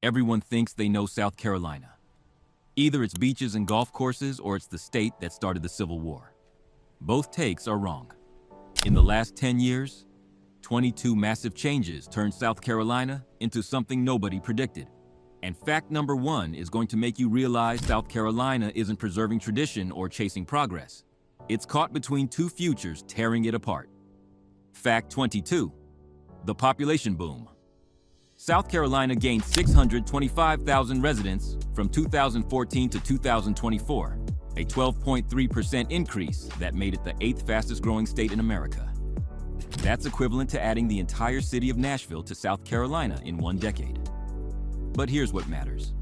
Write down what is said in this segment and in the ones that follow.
Everyone thinks they know South Carolina. Either it's beaches and golf courses or it's the state that started the Civil War. Both takes are wrong. In the last 10 years, 22 massive changes turned South Carolina into something nobody predicted. And fact number one is going to make you realize South Carolina isn't preserving tradition or chasing progress. It's caught between two futures, tearing it apart. Fact 22. The population boom. South Carolina gained 625,000 residents from 2014 to 2024, a 12.3% increase that made it the 8th fastest growing state in America. That's equivalent to adding the entire city of Nashville to South Carolina in 1 decade. But here's what matters.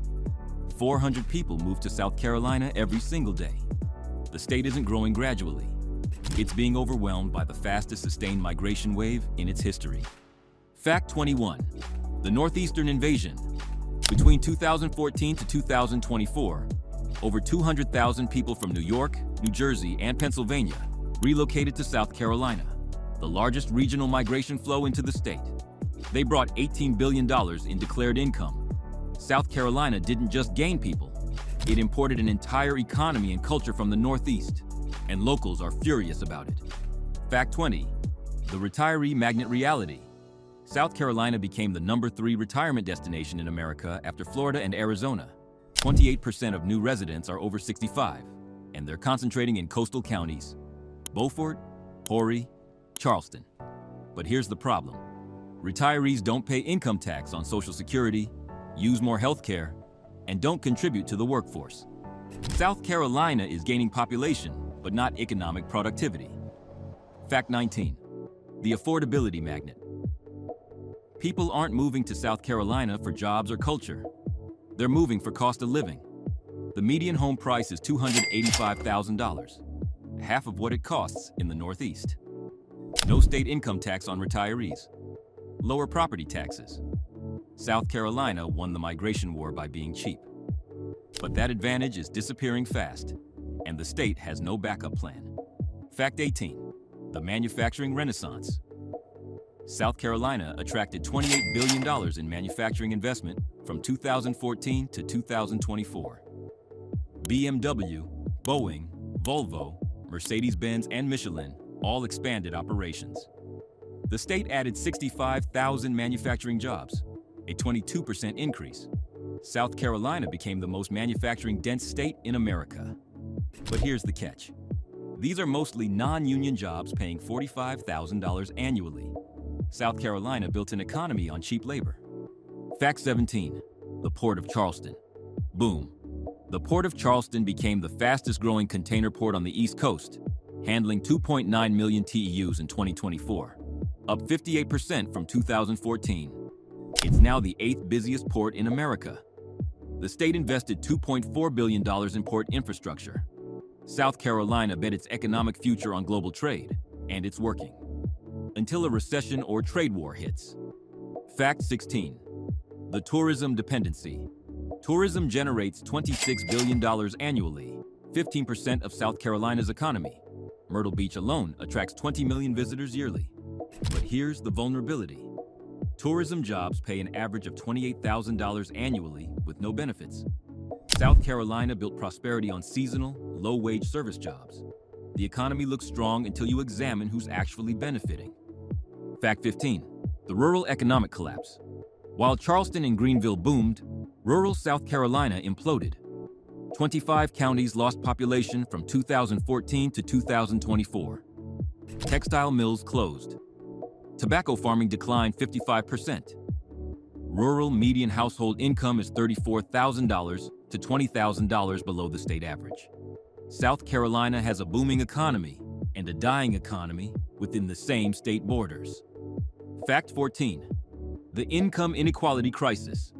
400 people move to South Carolina every single day. The state isn't growing gradually. It's being overwhelmed by the fastest sustained migration wave in its history. Fact 21. The Northeastern invasion. Between 2014 to 2024, over 200,000 people from New York, New Jersey, and Pennsylvania relocated to South Carolina, the largest regional migration flow into the state. They brought $18 billion in declared income. South Carolina didn't just gain people, it imported an entire economy and culture from the Northeast, and locals are furious about it. Fact 20. The retiree magnet reality. South Carolina became the #3 retirement destination in America after Florida and Arizona. 28% of new residents are over 65, and they're concentrating in coastal counties: Beaufort, Horry, Charleston. But here's the problem. Retirees don't pay income tax on Social Security, use more health care, and don't contribute to the workforce. South Carolina is gaining population, but not economic productivity. Fact 19. The affordability magnet. People aren't moving to South Carolina for jobs or culture. They're moving for cost of living. The median home price is $285,000, half of what it costs in the Northeast. No state income tax on retirees. Lower property taxes. South Carolina won the migration war by being cheap. But that advantage is disappearing fast, and the state has no backup plan. Fact 18. The manufacturing renaissance. South Carolina attracted $28 billion in manufacturing investment from 2014 to 2024. BMW, Boeing, Volvo, Mercedes-Benz, and Michelin all expanded operations. The state added 65,000 manufacturing jobs, a 22% increase. South Carolina became the most manufacturing-dense state in America. But here's the catch. These are mostly non-union jobs paying $45,000 annually. South Carolina built an economy on cheap labor. Fact 17. The Port of Charleston. Boom. The Port of Charleston became the fastest-growing container port on the East Coast, handling 2.9 million TEUs in 2024, up 58% from 2014. It's now the 8th busiest port in America. The state invested $2.4 billion in port infrastructure. South Carolina bet its economic future on global trade, and it's working. Until a recession or trade war hits. Fact 16. The tourism dependency. Tourism generates $26 billion annually, 15% of South Carolina's economy. Myrtle Beach alone attracts 20 million visitors yearly. But here's the vulnerability. Tourism jobs pay an average of $28,000 annually with no benefits. South Carolina built prosperity on seasonal, low-wage service jobs. The economy looks strong until you examine who's actually benefiting. Fact 15. The rural economic collapse. While Charleston and Greenville boomed, rural South Carolina imploded. 25 counties lost population from 2014 to 2024. Textile mills closed. Tobacco farming declined 55%. Rural median household income is $34,000 to $20,000 below the state average. South Carolina has a booming economy and a dying economy within the same state borders. Fact 14. The income inequality crisis.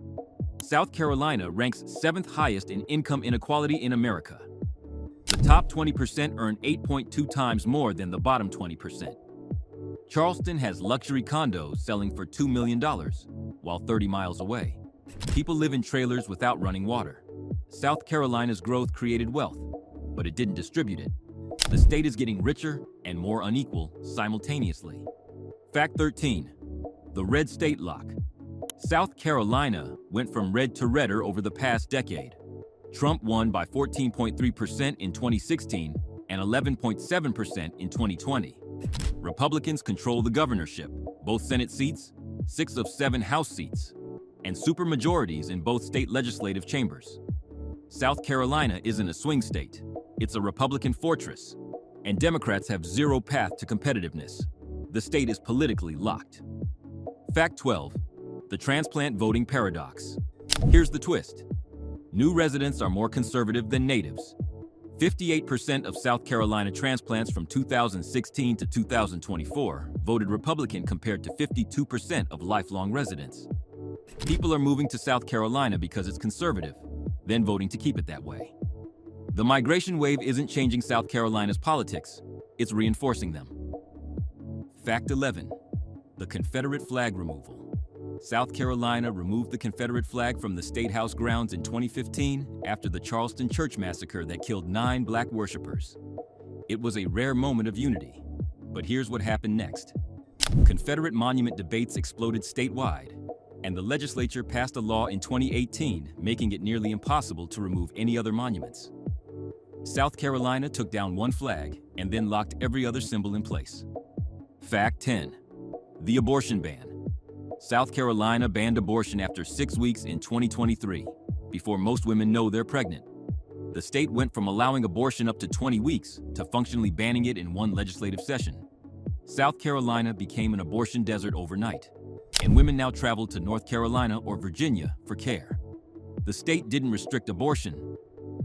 South Carolina ranks 7th highest in income inequality in America. The top 20% earn 8.2 times more than the bottom 20%. Charleston has luxury condos selling for $2 million, while 30 miles away. People live in trailers without running water. South Carolina's growth created wealth, but it didn't distribute it. The state is getting richer and more unequal simultaneously. Fact 13. The red state lock. South Carolina went from red to redder over the past decade. Trump won by 14.3% in 2016 and 11.7% in 2020. Republicans control the governorship, both Senate seats, 6 of 7 House seats, and supermajorities in both state legislative chambers. South Carolina isn't a swing state, it's a Republican fortress, and Democrats have zero path to competitiveness. The state is politically locked. Fact 12. The transplant voting paradox. Here's the twist. New residents are more conservative than natives. 58% of South Carolina transplants from 2016 to 2024 voted Republican compared to 52% of lifelong residents. People are moving to South Carolina because it's conservative, then voting to keep it that way. The migration wave isn't changing South Carolina's politics, it's reinforcing them. Fact 11. The Confederate flag removal. South Carolina removed the Confederate flag from the State House grounds in 2015 after the Charleston church massacre that killed 9 black worshipers. It was a rare moment of unity. But here's what happened next. Confederate monument debates exploded statewide, and the legislature passed a law in 2018 making it nearly impossible to remove any other monuments. South Carolina took down one flag and then locked every other symbol in place. Fact 10. The abortion ban. South Carolina banned abortion after 6 weeks in 2023, before most women know they're pregnant. The state went from allowing abortion up to 20 weeks to functionally banning it in one legislative session. South Carolina became an abortion desert overnight, and women now travel to North Carolina or Virginia for care. The state didn't restrict abortion,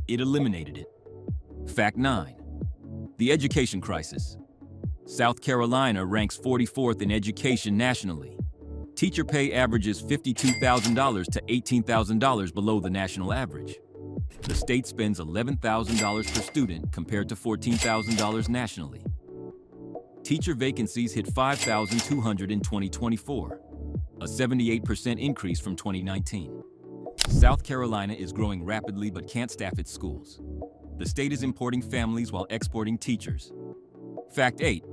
it eliminated it. Fact 9. The education crisis. South Carolina ranks 44th in education nationally. Teacher pay averages $52,000 to $18,000 below the national average. The state spends $11,000 per student compared to $14,000 nationally. Teacher vacancies hit 5,200 in 2024, a 78% increase from 2019. South Carolina is growing rapidly but can't staff its schools. The state is importing families while exporting teachers. Fact 8.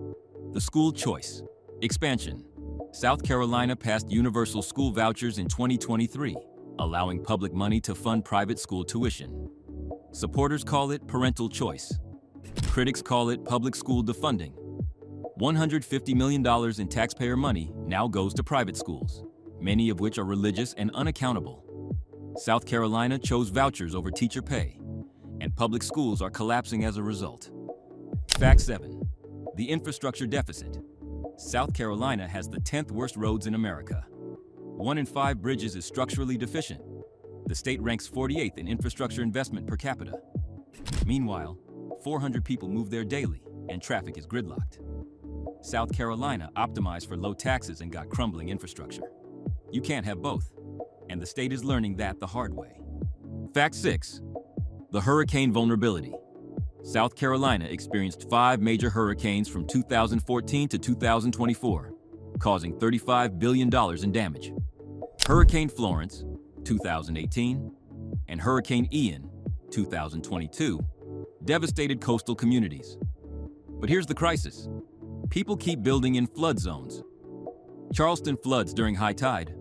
The school choice. Expansion. South Carolina passed universal school vouchers in 2023, allowing public money to fund private school tuition. Supporters call it parental choice. Critics call it public school defunding. $150 million in taxpayer money now goes to private schools, many of which are religious and unaccountable. South Carolina chose vouchers over teacher pay, and public schools are collapsing as a result. Fact 7. The infrastructure deficit. South Carolina has the 10th worst roads in America. 1 in 5 bridges is structurally deficient. The state ranks 48th in infrastructure investment per capita. Meanwhile, 400 people move there daily, and traffic is gridlocked. South Carolina optimized for low taxes and got crumbling infrastructure. You can't have both, and the state is learning that the hard way. Fact 6. The hurricane vulnerability. South Carolina experienced 5 major hurricanes from 2014 to 2024, causing $35 billion in damage. Hurricane Florence, 2018, and Hurricane Ian, 2022, devastated coastal communities. But here's the crisis. People keep building in flood zones. Charleston floods during high tide.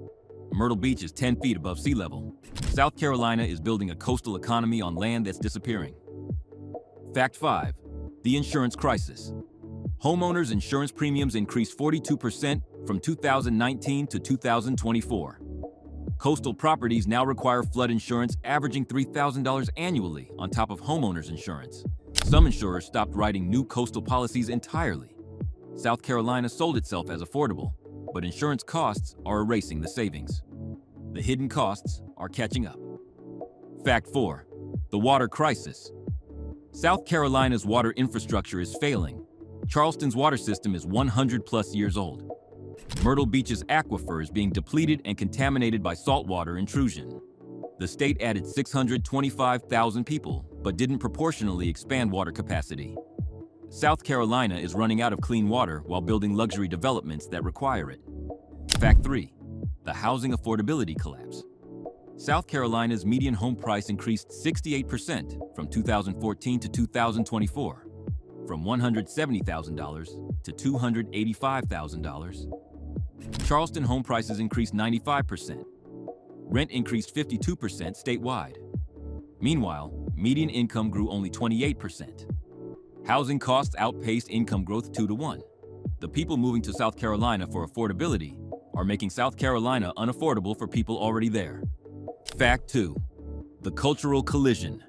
Myrtle Beach is 10 feet above sea level. South Carolina is building a coastal economy on land that's disappearing. Fact 5. The insurance crisis. Homeowners' insurance premiums increased 42% from 2019 to 2024. Coastal properties now require flood insurance averaging $3,000 annually on top of homeowners' insurance. Some insurers stopped writing new coastal policies entirely. South Carolina sold itself as affordable, but insurance costs are erasing the savings. The hidden costs are catching up. Fact 4. The water crisis. South Carolina's water infrastructure is failing. Charleston's water system is 100+ years old. Myrtle Beach's aquifer is being depleted and contaminated by saltwater intrusion. The state added 625,000 people, but didn't proportionally expand water capacity. South Carolina is running out of clean water while building luxury developments that require it. Fact 3. The housing affordability collapse. South Carolina's median home price increased 68% from 2014 to 2024, from $170,000 to $285,000. Charleston home prices increased 95%, Rent increased 52% statewide. Meanwhile, median income grew only 28%. Housing costs outpaced income growth 2 to 1. The people moving to South Carolina for affordability are making South Carolina unaffordable for people already there. Fact 2. The cultural collision.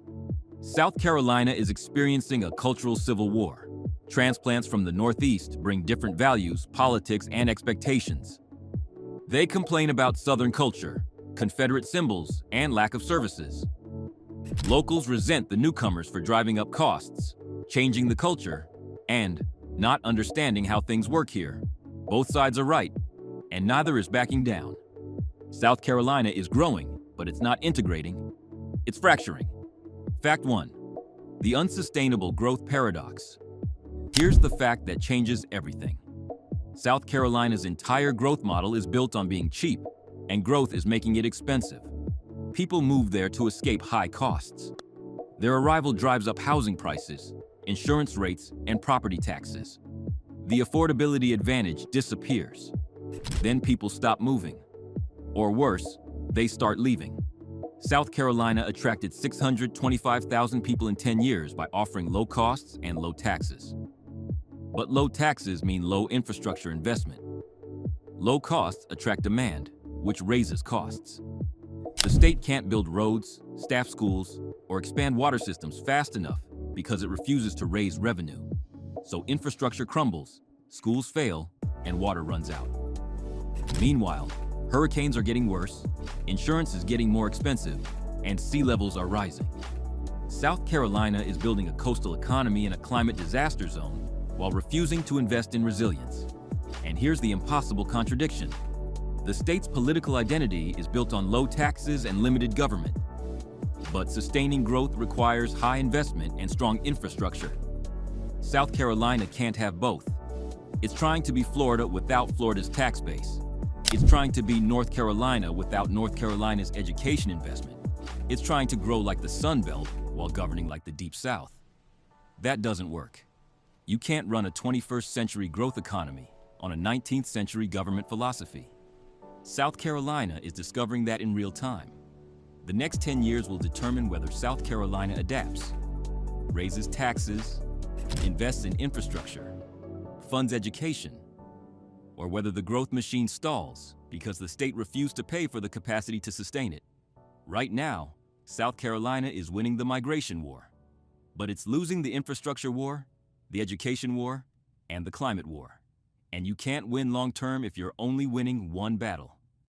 South Carolina is experiencing a cultural civil war. Transplants from the Northeast bring different values, politics, and expectations. They complain about Southern culture, Confederate symbols, and lack of services. Locals resent the newcomers for driving up costs, changing the culture, and not understanding how things work here. Both sides are right, and neither is backing down. South Carolina is growing, but it's not integrating. It's fracturing. Fact 1. The unsustainable growth paradox. Here's the fact that changes everything. South Carolina's entire growth model is built on being cheap, and growth is making it expensive. People move there to escape high costs. Their arrival drives up housing prices, insurance rates, and property taxes. The affordability advantage disappears. Then people stop moving. Or worse, they start leaving. South Carolina attracted 625,000 people in 10 years by offering low costs and low taxes. But low taxes mean low infrastructure investment. Low costs attract demand, which raises costs. The state can't build roads, staff schools, or expand water systems fast enough because it refuses to raise revenue. So infrastructure crumbles, schools fail, and water runs out. Meanwhile, hurricanes are getting worse, insurance is getting more expensive, and sea levels are rising. South Carolina is building a coastal economy in a climate disaster zone while refusing to invest in resilience. And here's the impossible contradiction. The state's political identity is built on low taxes and limited government. But sustaining growth requires high investment and strong infrastructure. South Carolina can't have both. It's trying to be Florida without Florida's tax base. It's trying to be North Carolina without North Carolina's education investment. It's trying to grow like the Sun Belt while governing like the Deep South. That doesn't work. You can't run a 21st century growth economy on a 19th century government philosophy. South Carolina is discovering that in real time. The next 10 years will determine whether South Carolina adapts, raises taxes, invests in infrastructure, funds education, or whether the growth machine stalls because the state refused to pay for the capacity to sustain it. Right now, South Carolina is winning the migration war, but it's losing the infrastructure war, the education war, and the climate war. And you can't win long-term if you're only winning one battle.